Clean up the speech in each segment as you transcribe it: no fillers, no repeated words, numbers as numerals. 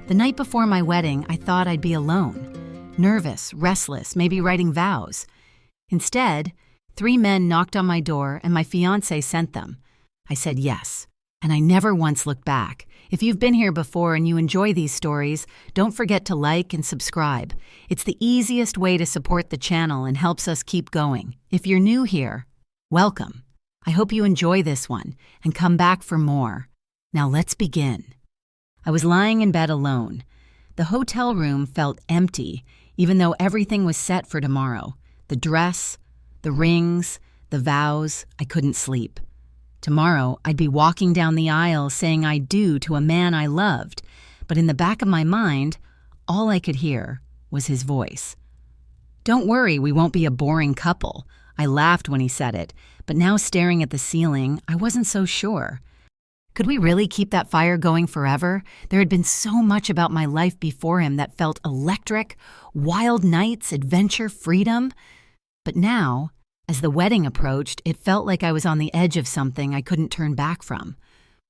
The night before my wedding, I thought I'd be alone. Nervous, restless, maybe writing vows. Instead, 3 men knocked on my door and my fiancé sent them. I said yes, and I never once looked back. If you've been here before and you enjoy these stories, don't forget to like and subscribe. It's the easiest way to support the channel and helps us keep going. If you're new here, welcome. I hope you enjoy this one and come back for more. Now let's begin. I was lying in bed alone. The hotel room felt empty, even though everything was set for tomorrow. The dress, the rings, the vows. I couldn't sleep. Tomorrow, I'd be walking down the aisle saying I do to a man I loved, but in the back of my mind, all I could hear was his voice. "Don't worry, we won't be a boring couple." I laughed when he said it, but now staring at the ceiling, I wasn't so sure. Could we really keep that fire going forever? There had been so much about my life before him that felt electric, wild nights, adventure, freedom. But now, as the wedding approached, it felt like I was on the edge of something I couldn't turn back from.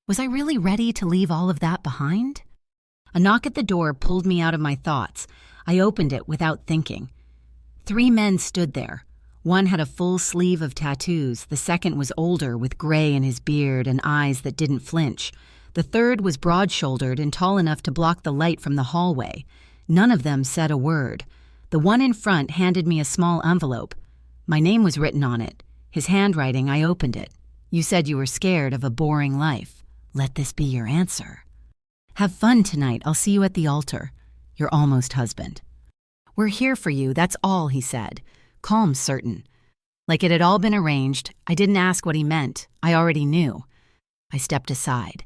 Was I really ready to leave all of that behind? A knock at the door pulled me out of my thoughts. I opened it without thinking. 3 men stood there. One had a full sleeve of tattoos. The second was older, with gray in his beard and eyes that didn't flinch. The third was broad-shouldered and tall enough to block the light from the hallway. None of them said a word. The one in front handed me a small envelope. My name was written on it. His handwriting, I opened it. "You said you were scared of a boring life. Let this be your answer. Have fun tonight. I'll see you at the altar. Your almost husband." "We're here for you, that's all," he said, calm, certain. Like it had all been arranged. I didn't ask what he meant. I already knew. I stepped aside.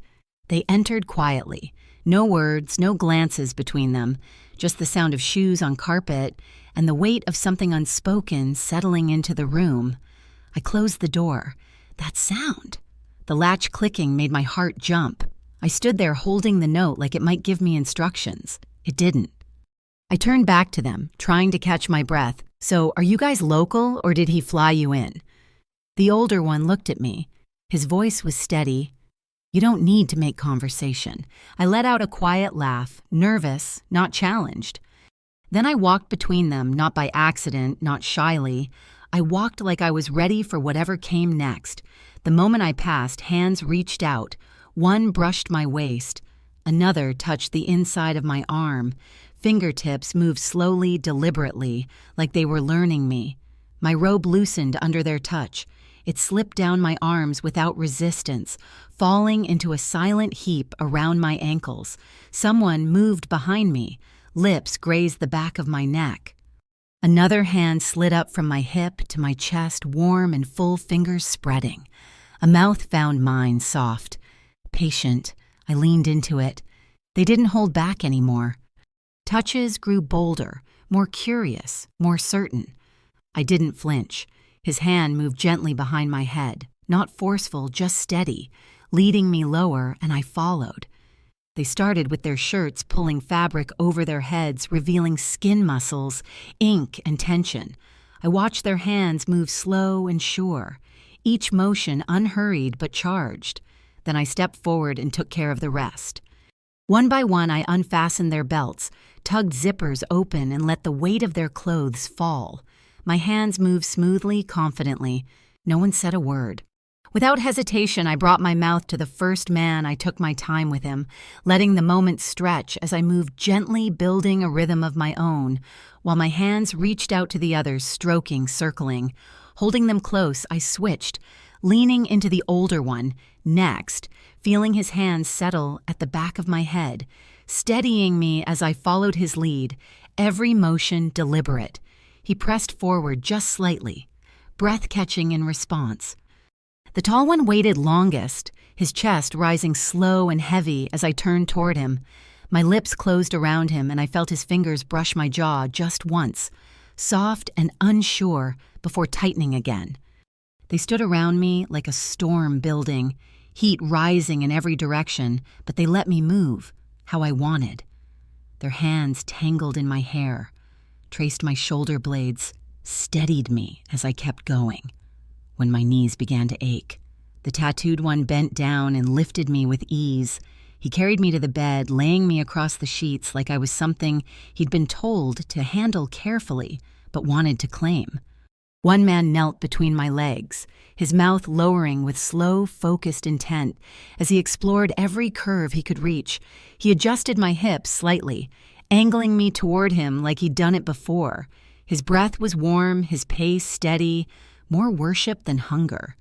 They entered quietly. No words, no glances between them, just the sound of shoes on carpet and the weight of something unspoken settling into the room. I closed the door. That sound, the latch clicking, made my heart jump. I stood there holding the note like it might give me instructions. It didn't. I turned back to them, trying to catch my breath. "So, are you guys local, or did he fly you in?" The older one looked at me. His voice was steady. "You don't need to make conversation." I let out a quiet laugh, nervous, not challenged. Then I walked between them, not by accident, not shyly. I walked like I was ready for whatever came next. The moment I passed, hands reached out. One brushed my waist. Another touched the inside of my arm. Fingertips moved slowly, deliberately, like they were learning me. My robe loosened under their touch. It slipped down my arms without resistance, falling into a silent heap around my ankles. Someone moved behind me. Lips grazed the back of my neck. Another hand slid up from my hip to my chest, warm and full, fingers spreading. A mouth found mine, soft. Patient, I leaned into it. They didn't hold back anymore. Touches grew bolder, more curious, more certain. I didn't flinch. His hand moved gently behind my head, not forceful, just steady, leading me lower, and I followed. They started with their shirts pulling fabric over their heads, revealing skin muscles, ink, and tension. I watched their hands move slow and sure, each motion unhurried but charged. Then I stepped forward and took care of the rest. One by one, I unfastened their belts, tugged zippers open, and let the weight of their clothes fall. My hands moved smoothly, confidently. No one said a word. Without hesitation, I brought my mouth to the first man. I took my time with him, letting the moment stretch as I moved gently, building a rhythm of my own, while my hands reached out to the others, stroking, circling. Holding them close, I switched, leaning into the older one, next, feeling his hands settle at the back of my head, steadying me as I followed his lead, every motion deliberate. He pressed forward just slightly, breath-catching in response. The tall one waited longest, his chest rising slow and heavy as I turned toward him. My lips closed around him and I felt his fingers brush my jaw just once, soft and unsure before tightening again. They stood around me like a storm building, heat rising in every direction, but they let me move, how I wanted. Their hands tangled in my hair, traced my shoulder blades, steadied me as I kept going. When my knees began to ache, the tattooed one bent down and lifted me with ease. He carried me to the bed, laying me across the sheets like I was something he'd been told to handle carefully, but wanted to claim. One man knelt between my legs, his mouth lowering with slow, focused intent as he explored every curve he could reach. He adjusted my hips slightly, angling me toward him like he'd done it before. His breath was warm, his pace steady, more worship than hunger.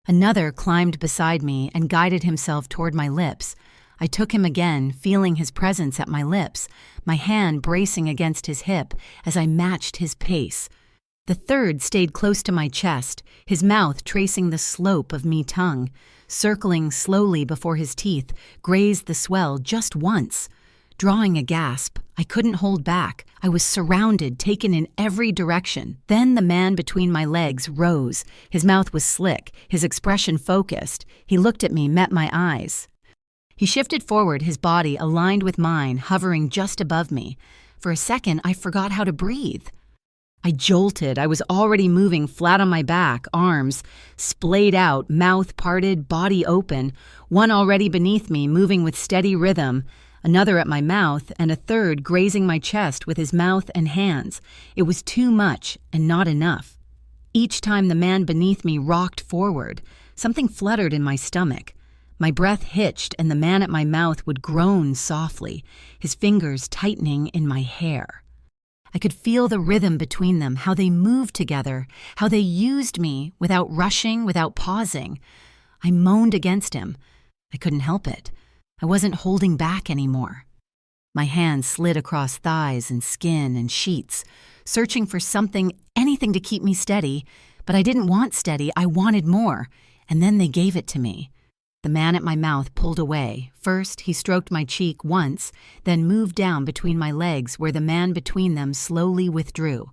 Another climbed beside me and guided himself toward my lips. I took him again, feeling his presence at my lips, my hand bracing against his hip as I matched his pace. The third stayed close to my chest, his mouth tracing the slope of me tongue. Circling slowly before his teeth, grazed the swell just once. Drawing a gasp, I couldn't hold back. I was surrounded, taken in every direction. Then the man between my legs rose. His mouth was slick, his expression focused. He looked at me, met my eyes. He shifted forward, his body aligned with mine, hovering just above me. For a second, I forgot how to breathe. I jolted. I was already moving flat on my back, arms splayed out, mouth parted, body open, one already beneath me, moving with steady rhythm, another at my mouth, and a third grazing my chest with his mouth and hands. It was too much and not enough. Each time the man beneath me rocked forward, something fluttered in my stomach. My breath hitched, and the man at my mouth would groan softly, his fingers tightening in my hair. I could feel the rhythm between them, how they moved together, how they used me without rushing, without pausing. I moaned against him. I couldn't help it. I wasn't holding back anymore. My hands slid across thighs and skin and sheets, searching for something, anything to keep me steady, but I didn't want steady, I wanted more, and then they gave it to me. The man at my mouth pulled away. First, he stroked my cheek once, then moved down between my legs where the man between them slowly withdrew.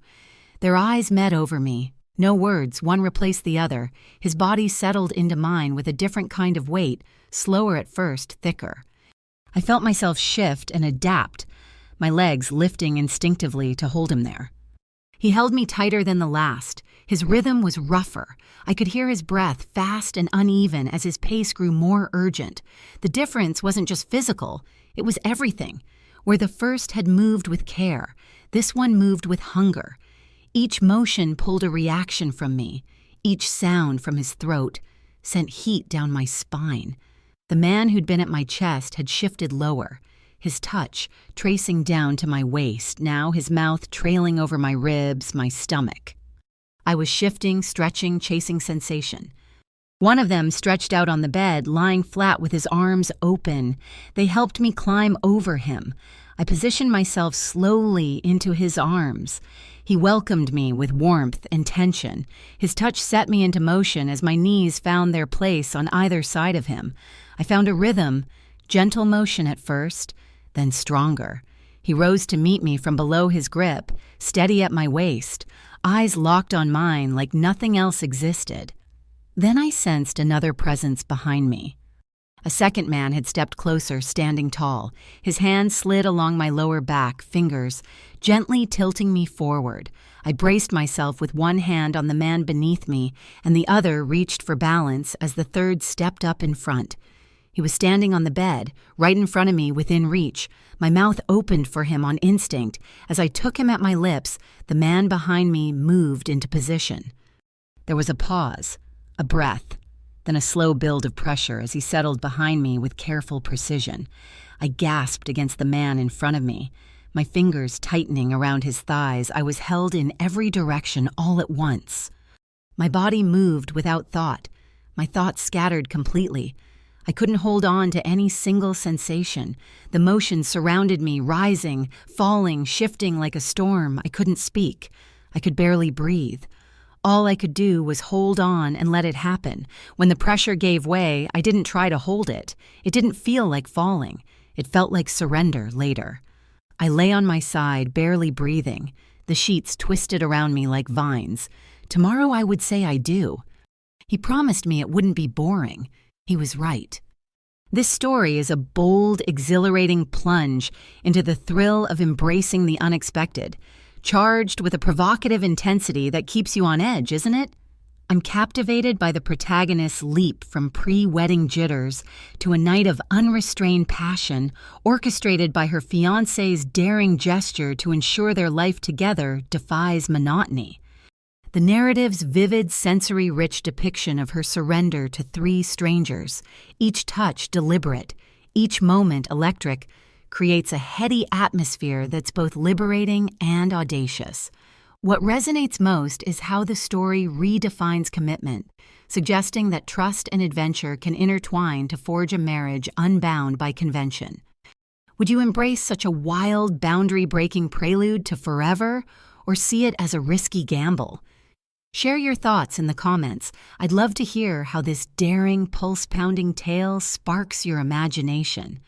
Their eyes met over me. No words, one replaced the other. His body settled into mine with a different kind of weight, slower at first, thicker. I felt myself shift and adapt, my legs lifting instinctively to hold him there. He held me tighter than the last. His rhythm was rougher. I could hear his breath fast and uneven as his pace grew more urgent. The difference wasn't just physical, it was everything. Where the first had moved with care, this one moved with hunger. Each motion pulled a reaction from me. Each sound from his throat sent heat down my spine. The man who'd been at my chest had shifted lower, his touch tracing down to my waist, now his mouth trailing over my ribs, my stomach. I was shifting, stretching, chasing sensation. One of them stretched out on the bed, lying flat with his arms open. They helped me climb over him. I positioned myself slowly into his arms. He welcomed me with warmth and tension. His touch set me into motion as my knees found their place on either side of him. I found a rhythm, gentle motion at first, then stronger. He rose to meet me from below his grip, steady at my waist, eyes locked on mine like nothing else existed. Then I sensed another presence behind me. A second man had stepped closer, standing tall. His hand slid along my lower back, fingers gently tilting me forward. I braced myself with one hand on the man beneath me, and the other reached for balance as the third stepped up in front. He was standing on the bed, right in front of me, within reach. My mouth opened for him on instinct. As I took him at my lips, the man behind me moved into position. There was a pause, a breath, then a slow build of pressure as he settled behind me with careful precision. I gasped against the man in front of me, my fingers tightening around his thighs. I was held in every direction all at once. My body moved without thought, my thoughts scattered completely. I couldn't hold on to any single sensation. The motion surrounded me, rising, falling, shifting like a storm. I couldn't speak. I could barely breathe. All I could do was hold on and let it happen. When the pressure gave way, I didn't try to hold it. It didn't feel like falling. It felt like surrender later. I lay on my side, barely breathing. The sheets twisted around me like vines. Tomorrow I would say I do. He promised me it wouldn't be boring. He was right. This story is a bold, exhilarating plunge into the thrill of embracing the unexpected, charged with a provocative intensity that keeps you on edge, isn't it? I'm captivated by the protagonist's leap from pre-wedding jitters to a night of unrestrained passion orchestrated by her fiancé's daring gesture to ensure their life together defies monotony. The narrative's vivid, sensory-rich depiction of her surrender to three strangers, each touch deliberate, each moment electric, creates a heady atmosphere that's both liberating and audacious. What resonates most is how the story redefines commitment, suggesting that trust and adventure can intertwine to forge a marriage unbound by convention. Would you embrace such a wild, boundary-breaking prelude to forever, or see it as a risky gamble? Share your thoughts in the comments. I'd love to hear how this daring, pulse-pounding tale sparks your imagination.